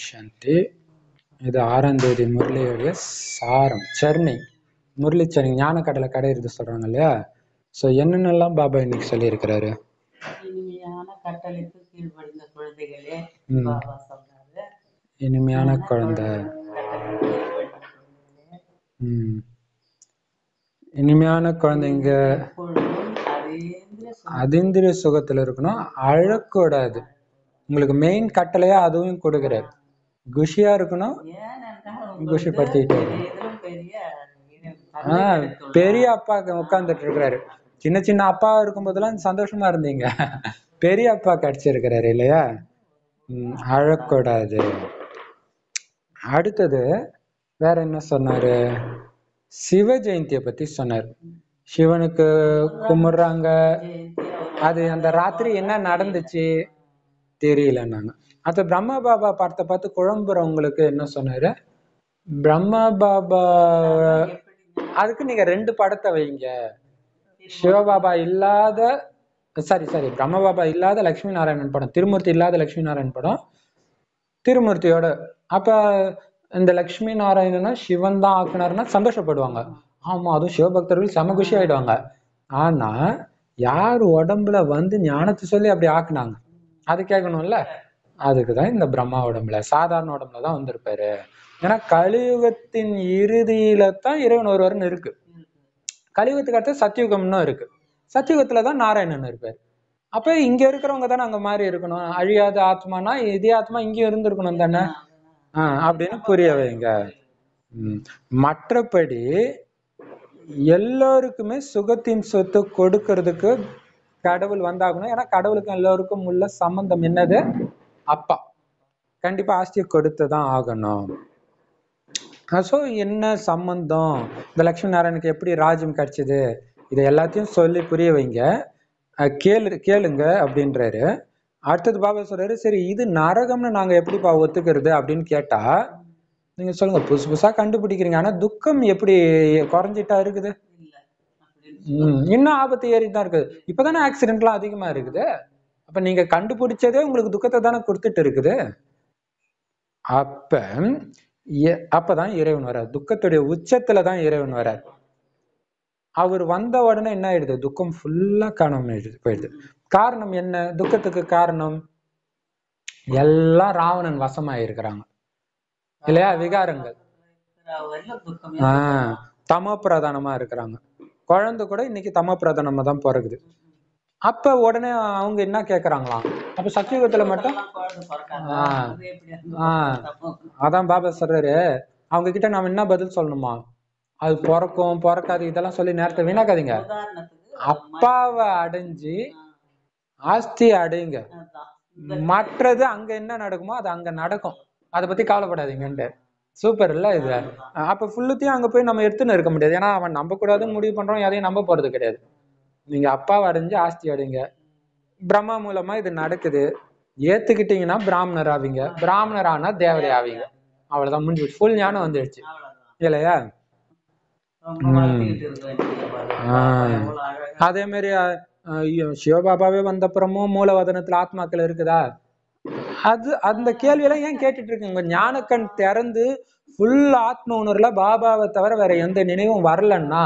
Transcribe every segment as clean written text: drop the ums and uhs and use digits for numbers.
சாந்தி. இது 6ஆம் தேதி முரளியுடைய சாரம் சர்ணி, முரளி சர்ணி, ஞான கடலை கடையிறது சொல்றாங்க இல்லையா. ஸோ என்னென்னலாம் பாபா இன்னைக்கு சொல்லியிருக்கிறாரு. இனிமையான கட்டளைக்கு கீழ்ப்படிந்த குழந்தைகளே, பாபா சொல்றாரு. இனிமையான குழந்தை, இனிமையான குழந்தைங்க அதீந்திரிய சுகத்துல இருக்கணும், அழக்கூடாது. உங்களுக்கு மெயின் கட்டளையா அதுவும் கொடுக்குறாரு. குஷியா இருக்கணும், குஷி படுத்திட்டு பெரிய அப்பா உட்கார்ந்துட்டு இருக்கிறாரு. சின்ன சின்ன அப்பா இருக்கும் போதெல்லாம் சந்தோஷமா இருந்தீங்க, பெரிய அப்பா கிடைச்சிருக்கிறாரு இல்லையா. அழக்கூடாது. அடுத்தது வேற என்ன சொன்னாரு, சிவ ஜெயந்தியை பத்தி சொன்னார். சிவனுக்கு கும்பிடுறாங்க, அது அந்த ராத்திரி என்ன நடந்துச்சு தெரியலன்னாங்க. அது பிரம்மா பாபா பார்த்து குழம்புறவங்களுக்கு என்ன சொன்னாரு, பிரம்மா பாபா அதுக்கு நீங்க 2 படத்தை வைங்க. சிவபாபா இல்லாத பிரம்ம பாபா இல்லாத லட்சுமி நாராயணன் படம், திருமூர்த்தி இல்லாத லட்சுமி நாராயணன் படம், திருமூர்த்தியோட. அப்ப இந்த லட்சுமி நாராயணனா சிவன் தான் ஆக்குனாருன்னா சந்தோஷப்படுவாங்க. ஆமா, அதுவும் சிவபக்தர்கள் செம குஷி ஆயிடுவாங்க. ஆனா யார் உடம்புல வந்து ஞானத்தை சொல்லி அப்படி ஆக்குனாங்க அது கேட்கணும்ல. அதுக்குதான் இந்த பிரம்மா உடம்புல, சாதாரண உடம்புல தான் வந்திருப்பாரு. ஏன்னா கலியுகத்தின் இறுதியில தான் இறைவன் ஒருவர்னு இருக்கு. கலியுகத்துக்கு அடுத்து சத்தியுகம்னு இருக்கு. சத்தியுகத்துலதான் நாராயணன் இருப்பாரு. அப்ப இங்க இருக்கிறவங்க தானே அங்க மாதிரி இருக்கணும். அழியாத ஆத்மானா இதே ஆத்மா இங்க இருந்திருக்கணும் தானே. அப்படின்னு புரிய வைங்க. மற்றபடி எல்லோருக்குமே சுகத்தின் சொத்து கொடுக்கறதுக்கு கடவுள் வந்தாகணும். ஏன்னா கடவுளுக்கும் எல்லோருக்கும் உள்ள சம்பந்தம் என்னது, அப்பா. கண்டிப்பா ஆஸ்தியை கொடுத்துதான் ஆகணும். ஸோ என்ன சம்பந்தம், இந்த லட்சுமி நாராயணுக்கு எப்படி ராஜ்யம் கிடைச்சது, இதை எல்லாத்தையும் சொல்லி புரிய வைங்க, கேளுங்க அப்படின்றாரு. அடுத்தது பாபா சொல்றாரு, சரி இது நரகம்னு நாங்க எப்படிப்பா ஒத்துக்கிறது அப்படின்னு கேட்டா, நீங்க சொல்லுங்க, புதுசு புதுசா கண்டுபிடிக்கிறீங்க, ஆனா துக்கம் எப்படி குறைஞ்சிட்டா இருக்குது, இன்னும் ஆபத்து ஏறிட்டு தான் இருக்குது. இப்பதானே ஆக்சிடென்ட்லாம் அதிகமா இருக்குது. அப்ப நீங்க கண்டுபிடிச்சதே உங்களுக்கு துக்கத்தை தானே கொடுத்துட்டு இருக்குது. அப்பதான் இறைவன் வர்றார். துக்கத்துடைய உச்சத்துலதான் இறைவன் வர்றார். அவர் வந்த உடனே என்ன ஆயிடுது, துக்கம் ஃபுல்லா காணாம போயிடுது. காரணம் என்ன, துக்கத்துக்கு காரணம் எல்லாம் ராவணன் வசமாயிருக்கிறாங்க இல்லையா. விகாரங்கள் தமோ பிரதானமா இருக்கிறாங்க. குழந்தை கூட இன்னைக்கு தமோ பிரதானமா தான் பிறகுது. அப்ப உடனே அவங்க என்ன கேக்குறாங்களாம், அப்ப சத்தியுகத்துல மட்டும் அதான் பாபா சொல்றாரு, அவங்க கிட்ட நாம என்ன பதில் சொல்லணுமா, அது பிறக்கும் பிறக்காது இதெல்லாம் சொல்லி நேரத்தை வீணாக்காதீங்க. அப்பாவை அடைஞ்சு ஆஸ்தி அடையுங்க, மற்றது அங்க என்ன நடக்குமோ அது அங்க நடக்கும், அதை பத்தி கவலைப்படாதீங்கன்ட்டு. சூப்பர் இல்ல இது. அப்ப ஃபுல்லுத்தையும் அங்க போய் நம்ம எடுத்துன்னு இருக்க முடியாது. ஏன்னா அவன் நம்ப கூடாதுன்னு முடிவு பண்றோம், எதையும் நம்ப போறது கிடையாது. நீங்க அப்பாவை அடைஞ்சு ஆஸ்தி அடைங்க, பிரம்மா மூலமா இது நடக்குது, ஏத்துக்கிட்டீங்கன்னா பிராமணர் ஆவீங்க, பிராமணர் ஆனா தேவதை ஆவீங்க. அவ்வளவுதான், முடிஞ்சு ஃபுல் ஞானம் வந்துடுச்சு இல்லையா. அதே மாதிரி சிவபாபாவே வந்தப்புறமும் மூலவதனத்துல ஆத்மாக்கள் இருக்குதா, அது அந்த கேள்வியெல்லாம் ஏன் கேட்டுட்டு இருக்குங்க. ஞானக்கண் திறந்து ஃபுல் ஆத்ம உணர்வுல பாபாவை தவிர வேற எந்த நினைவும் வரலன்னா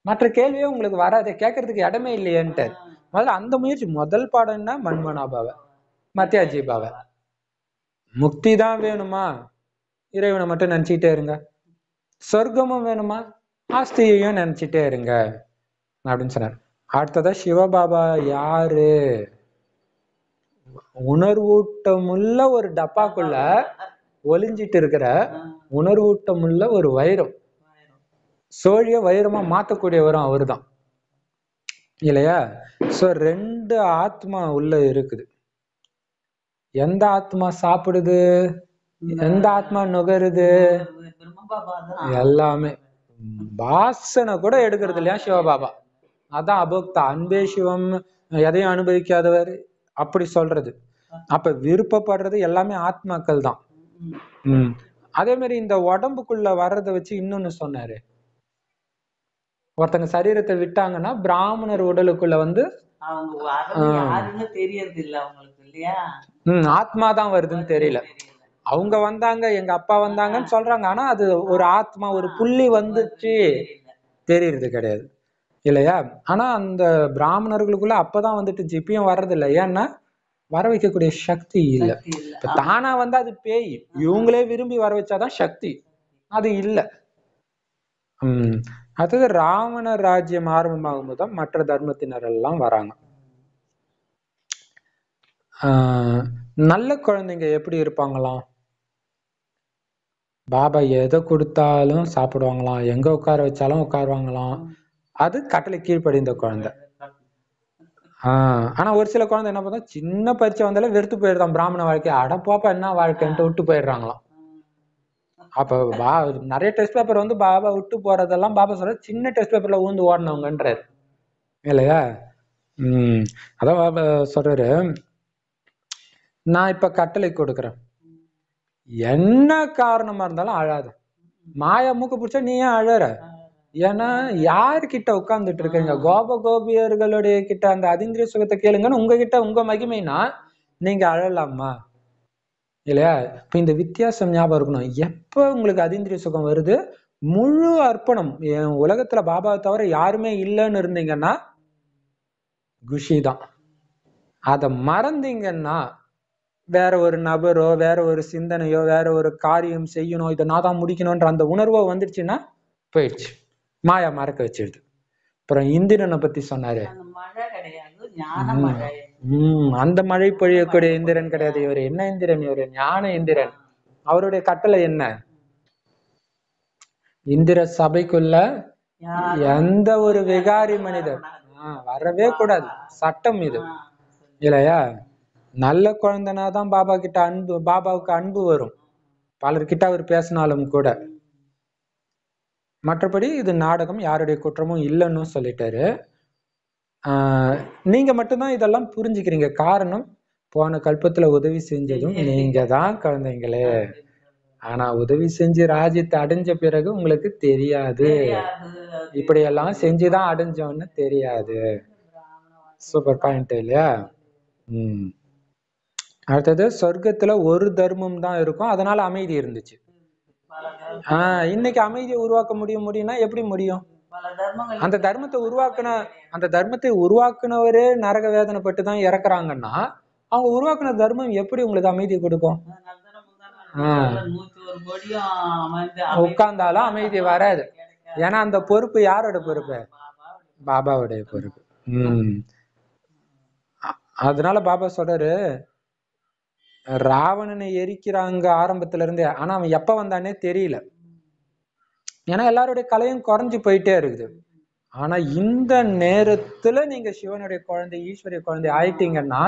மற்ற கேள்வியே உங்களுக்கு வராது, கேட்கறதுக்கு இடமே இல்லையேன்ட்டு. முதல்ல அந்த முயற்சி, முதல் பாடம் என்ன, மன்மனாபாவ மத்தியாஜி பாவ. முக்தி தான் வேணுமா, இறைவனை மட்டும் நினைச்சிட்டே இருங்க. சொர்க்கமும் வேணுமா, ஆஸ்தியையும் நினைச்சிட்டே இருங்க அப்படின்னு சொன்னார். அடுத்ததா சிவபாபா யாரு, உணர்வூட்டமுள்ள ஒரு டப்பாக்குள்ள ஒளிஞ்சிட்டு இருக்கிற உணர்வூட்டமுள்ள ஒரு வைரம், சோழிய வைரமா மாத்தக்கூடியவரும் அவரு தான் இல்லையா. சோ 2 ஆத்மா உள்ள இருக்குது. எந்த ஆத்மா சாப்பிடுது, எந்த ஆத்மா நுகருது, எல்லாமே. வாசனை கூட எடுக்கிறது இல்லையா சிவபாபா. அதான் அபோக்தா, அன்பே சிவம், எதையும் அனுபவிக்காதவர் அப்படி சொல்றது. அப்ப விருப்பப்படுறது எல்லாமே ஆத்மாக்கள் தான். அதே மாதிரி இந்த உடம்புக்குள்ள வர்றதை வச்சு இன்னொன்னு சொன்னாரு, ஒருத்தங்க சரீரத்தை விட்டாங்கன்னா பிராமணர் உடலுக்குள்ள வந்து தெரியறது இல்ல அவங்களுக்கு இல்லையா, ஆத்மா தான் வருதுன்னு தெரியல. அவங்க வந்தாங்க, எங்க அப்பா வந்தாங்கன்னு சொல்றாங்க. ஆனா அது ஒரு ஆத்மா, ஒரு புள்ளி வந்துச்சு தெரியறது கிடையாது இல்லையா? ஆனா அந்த பிராமணர்களுக்குள்ள அப்பதான் வந்துட்டு ஜிப்பியும் வர்றதில்லை. ஏன்னா வர வைக்கக்கூடிய சக்தி இல்ல. இப்ப தானா வந்து அது பேய், இவங்களே விரும்பி வர வச்சாதான் சக்தி, அது இல்ல. அடுத்தது ராவண ராஜ்யம் ஆரம்பமாகும் போதுதான் மற்ற தர்மத்தினர் எல்லாம் வராங்க. நல்ல குழந்தைங்க எப்படி இருப்பாங்களாம்? பாபா எதை கொடுத்தாலும் சாப்பிடுவாங்களாம், எங்க உட்கார வச்சாலும் உட்காருவாங்களாம். அது கட்டளை கீழ்ப்படிந்த குழந்தை. ஆனா ஒரு சில குழந்தை என்ன பண்ணா, சின்ன பரீட்சை வந்தாலும் வெறுத்து போயிடுதான் பிராமண வாழ்க்கை. அடப்பாப்பா என்ன வாழ்க்கைன்ட்டு விட்டு போயிடுறாங்களாம். அப்ப நிறைய டெஸ்ட் பேப்பர் வந்து பாபா விட்டு போறதெல்லாம் பாபா சொல்ற சின்ன டெஸ்ட் பேப்பர்ல ஊந்து ஓடினவங்கன்றாரு இல்லையா? அதான் பாபா சொல்றாரு, நான் இப்ப கட்டளை கொடுக்குறேன், என்ன காரணமா இருந்தாலும் அழாத. மாயா மூக்க பிடிச்சா நீ ஏன் அழற? ஏன்னா யாருக்கிட்ட உட்கார்ந்துட்டு இருக்கீங்க? கோபியர்களுடைய கிட்ட அந்த அதீந்திரிய சுகத்தை கேளுங்கன்னு உங்ககிட்ட உங்க மகிமைனா நீங்க அழலாமா இல்லையா? இப்ப இந்த வித்தியாசம் ஞாபகம் இருக்கணும். எப்ப உங்களுக்கு அதீந்திரிய சுகம் வருது, முழு அர்ப்பணம், என் உலகத்துல பாபாவை தவிர யாருமே இல்லைன்னு இருந்தீங்கன்னா குஷி தான். அத மறந்தீங்கன்னா வேற ஒரு நபரோ, வேற ஒரு சிந்தனையோ, வேற ஒரு காரியம் செய்யணும், இதை நான் தான் முடிக்கணும்ன்ற அந்த உணர்வோ வந்துடுச்சுன்னா போயிடுச்சு, மாயா மறக்க வச்சிடுது. அப்புறம் இந்திரனை பத்தி சொன்னாரு. அந்த மழை பொழியக்கூடிய இந்திரன் கிடையாது. இவர் என்ன இந்திரன்? இவர் ஞான இந்திரன். அவருடைய கட்டளை என்ன? இந்திர சபைக்குள்ள எந்த ஒரு விகாரி மனிதர் வரவே கூடாது, சட்டம் இது இல்லையா? நல்ல குழந்தைனாதான் பாபா கிட்ட அன்பு, பாபாவுக்கு அன்பு வரும். பலர்கிட்ட அவர் பேசினாலும் கூட. மற்றபடி இது நாடகம், யாருடைய குற்றமும் இல்லைன்னு சொல்லிட்டாரு. நீங்க மட்டும்தான் இதெல்லாம் புரிஞ்சுக்கிறீங்க. காரணம், போன கல்பத்துல உதவி செஞ்சதும் நீங்க தான் குழந்தைங்களே. ஆனா உதவி செஞ்சு ராஜ்யத்தை அடைஞ்ச பிறகு உங்களுக்கு தெரியாது, இப்படியெல்லாம் செஞ்சுதான் அடைஞ்சோன்னு தெரியாது. சூப்பர் பாயிண்ட் இல்லையா? அடுத்தது, சொர்க்கத்துல ஒரு தர்மம் தான் இருக்கும், அதனால அமைதி இருந்துச்சு. இன்னைக்கு அமைதியை உருவாக்க முடியும்னா எப்படி முடியும்? அந்த தர்மத்தை உருவாக்குனவரே நரக வேதனைப்பட்டு தான் இறக்குறாங்கன்னா அவங்க உருவாக்குன தர்மம் எப்படி உங்களுக்கு அமைதி கொடுக்கும்? உட்கார்ந்தாலும் அமைதி வராது. ஏன்னா அந்த பொறுப்பு யாரோட பொறுப்பு? பாபாவுடைய பொறுப்பு. அதனால பாபா சொல்றாரு, ராவணனை எரிக்கிறாங்க ஆரம்பத்துல இருந்தே, ஆனா அவன் எப்ப வந்தானே தெரியல. ஏன்னா எல்லாருடைய கலையும் குறைஞ்சு போயிட்டே இருக்குது. ஆனா இந்த நேரத்துல நீங்க சிவனுடைய குழந்தை, ஈஸ்வரிய குழந்தை ஆயிட்டீங்கன்னா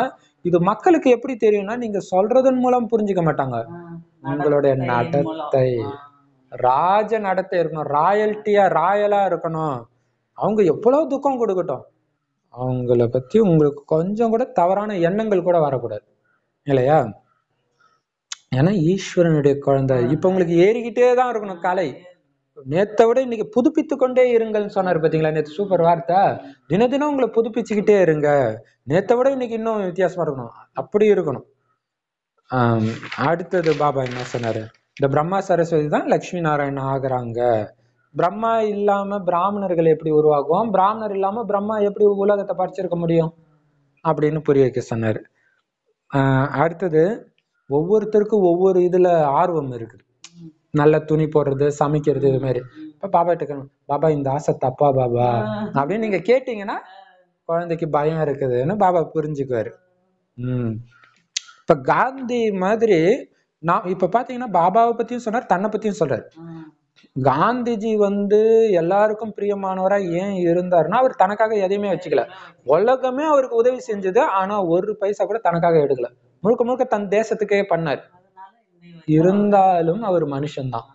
இது மக்களுக்கு எப்படி தெரியும்னா, நீங்க சொல்றதன் மூலம் புரிஞ்சுக்க மாட்டாங்க. உங்களுடைய நடத்தை, ராஜ நடத்தை இருக்கணும், ராயல்ட்டியா, ராயலா இருக்கணும். அவங்க எவ்வளவு துக்கம் கொடுக்கட்டும், அவங்கள பத்தி உங்களுக்கு கொஞ்சம் கூட தவறான எண்ணங்கள் கூட வரக்கூடாது இல்லையா? ஏன்னா ஈஸ்வரனுடைய குழந்தை. இப்ப உங்களுக்கு ஏறிக்கிட்டே தான் இருக்கணும் கலை. நேத்தை விட இன்னைக்கு புதுப்பித்து கொண்டே இருங்கள்னு சொன்னாரு பாத்தீங்களா? நேற்று சூப்பர் வார்த்தை. தினம் உங்களை புதுப்பிச்சுக்கிட்டே இருங்க. நேத்தை விட இன்னைக்கு இன்னும் வித்தியாசமா இருக்கணும், அப்படி இருக்கணும். அடுத்தது பாபா என்ன சொன்னாரு? இந்த பிரம்மா சரஸ்வதி தான் லட்சுமி நாராயணன் ஆகுறாங்க. பிரம்மா இல்லாம பிராமணர்கள் எப்படி உருவாகுவோம், பிராமணர் இல்லாம பிரம்மா எப்படி உலகத்தை படைச்சிருக்க முடியும் அப்படின்னு புரிய வைக்க சொன்னாரு. அடுத்தது, ஒவ்வொருத்தருக்கும் ஒவ்வொரு இதுல ஆர்வம் இருக்குது. நல்ல துணி போடுறது, சமைக்கிறது, இது மாதிரி. இப்ப பாபா கிட்ட, பாபா இந்த ஆசை தப்பா பாபா அப்படின்னு நீங்க கேட்டீங்கன்னா குழந்தைக்கு பயம் இருக்குதுன்னு பாபா புரிஞ்சுக்குவாரு. இப்ப காந்தி மாதிரி நான் இப்ப பாத்தீங்கன்னா பாபாவை பத்தியும் சொன்னார், தன்னை பத்தியும் சொல்றாரு. காந்திஜி வந்து எல்லாருக்கும் பிரியமானவரா ஏன் இருந்தாருன்னா, அவர் தனக்காக எதையுமே வச்சுக்கல. உலகமே அவருக்கு உதவி செஞ்சது, ஆனா ஒரு பைசா கூட தனக்காக எடுக்கல. முழுக்க முழுக்க தன் தேசத்துக்கே பண்ணார். இருந்தாலும் அவர் மனுஷன்தான்.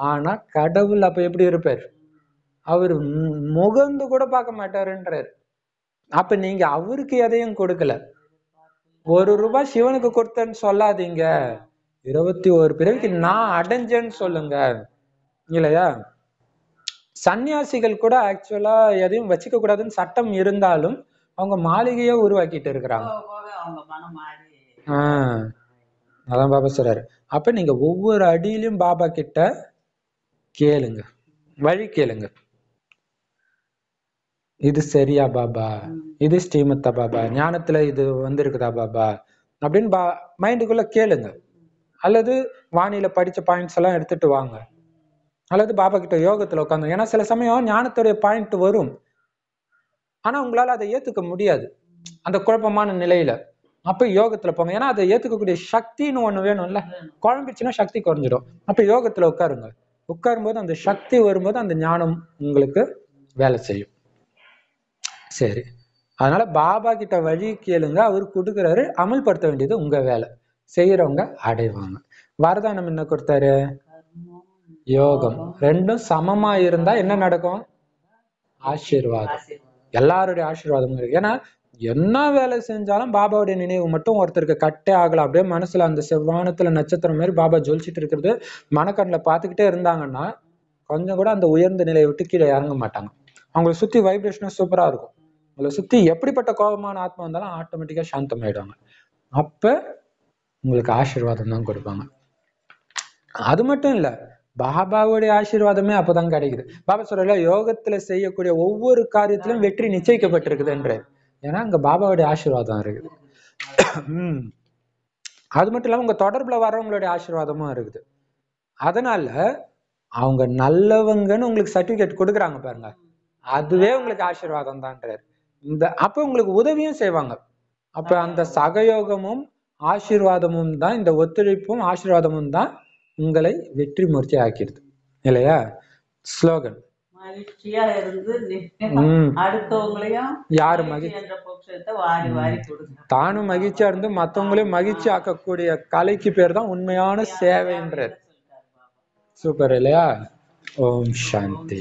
ஆனா கடவுள் அப்ப எப்படி இருப்பார்? அவர் முகந்து கூட பார்க்க மாட்டாருன்றார். அப்ப நீங்க அவருக்கு எதையும் கொடுக்கல. 1 ரூபாய் சிவனுக்கு கொடுத்தேன்னு சொல்லாதீங்க, 21 பிறவிக்கு நான் அடைஞ்சேன்னு சொல்லுங்க இல்லையா? சன்னியாசிகள் கூட ஆக்சுவலா எதையும் வச்சுக்க கூடாதுன்னு சட்டம் இருந்தாலும் அவங்க மாளிகையை உருவாக்கிட்டு இருக்கிறாங்க. அதான் பாபா சொல்றாரு. அப்ப நீங்க ஒவ்வொரு அடியிலும் பாபா கிட்ட கேளுங்க, வழி கேளுங்க. இது சரியா பாபா, இது ஸ்ரீமத்தா பாபா, ஞானத்துல இது வந்திருக்குதா பாபா அப்படின்னு மைண்டுக்குள்ள கேளுங்க. அல்லது வாணியில படிச்ச பாயிண்ட்ஸ் எல்லாம் எடுத்துட்டு வாங்க, அல்லது பாபா கிட்ட யோகத்துல உட்காந்து. ஏன்னா சில சமயம் ஞானத்துடைய பாயிண்ட் வரும், ஆனா உங்களால அதை ஏத்துக்க முடியாது அந்த குழப்பமான நிலையில. அப்ப யோகத்துல போங்க. ஏன்னா அதை ஏத்துக்கக்கூடிய சக்தின்னு ஒண்ணு வேணும்ல. குழம்பிச்சுன்னா சக்தி குறைஞ்சிடும். அப்ப யோகத்துல உட்காருங்க. உட்காரும் போது அந்த சக்தி வரும்போது அந்த ஞானம் உங்களுக்கு வேலை செய்யும். சரி, அதனால பாபா கிட்ட வழி கேளுங்க, அவரு கொடுக்குறாரு. அமல்படுத்த வேண்டியது உங்க வேலை. செய்யறவங்க அடைவாங்க. வரதானம் என்ன கொடுத்தாரு? யோகம். ரெண்டும் சமமா இருந்தா என்ன நடக்கும்? ஆசீர்வாதம். எல்லாருடைய ஆசீர்வாதமும் இருக்கு. ஏன்னா என்ன வேலை செஞ்சாலும் பாபாவுடைய நினைவு மட்டும் ஒருத்தருக்கு கட்டே ஆகலாம். அப்படியே மனசுல அந்த செவ்வானத்துல நட்சத்திரம் மாதிரி பாபா ஜொலிச்சிட்டு இருக்கிறது மனக்கண்ணில் பார்த்துக்கிட்டே இருந்தாங்கன்னா கொஞ்சம் கூட அந்த உயர்ந்த நிலையை விட்டு கீழே இறங்க மாட்டாங்க. அவங்களை சுத்தி வைப்ரேஷனும் சூப்பரா இருக்கும். உங்களை சுத்தி எப்படிப்பட்ட கோபமான ஆத்மா வந்தாலும் ஆட்டோமேட்டிக்கா சாந்தம் ஆயிடுவாங்க. அப்ப உங்களுக்கு ஆசீர்வாதம் தான் கொடுப்பாங்க. அது மட்டும் இல்ல, பாபாவுடைய ஆசீர்வாதமே அப்பதான் கிடைக்குது. பாபா சொல்றல, யோகத்துல செய்யக்கூடிய ஒவ்வொரு காரியத்திலும் வெற்றி நிச்சயிக்கப்பட்டிருக்குது என்று. ஏன்னா அங்க பாபாவுடைய ஆசீர்வாதம் இருக்குது. அது மட்டும் இல்லாம உங்க தொடர்புல வர்றவங்களுடைய ஆசீர்வாதமும் இருக்குது. அதனால அவங்க நல்லவங்கன்னு உங்களுக்கு சர்டிபிகேட் கொடுக்குறாங்க பாருங்க, அதுவே உங்களுக்கு ஆசீர்வாதம் தான்றாரு. அப்ப உங்களுக்கு உதவியும் செய்வாங்க. அப்ப அந்த சகயோகமும் ஆசீர்வாதமும் தான், இந்த ஒத்துழைப்பும் ஆசீர்வாதமும் தான் உங்களை வெற்றி மூர்த்தி ஆக்கிடுது இல்லையா? ஸ்லோகன். மகிழ்ச்சியா இருந்து அடுத்தவங்களையும் யாரு தானும் மகிழ்ச்சியா இருந்து மத்தவங்களையும் மகிழ்ச்சி ஆக்கக்கூடிய கலைக்கு பேர் தான் உண்மையான சேவைன்றது. சூப்பர் இல்லையா? ஓம் சாந்தி.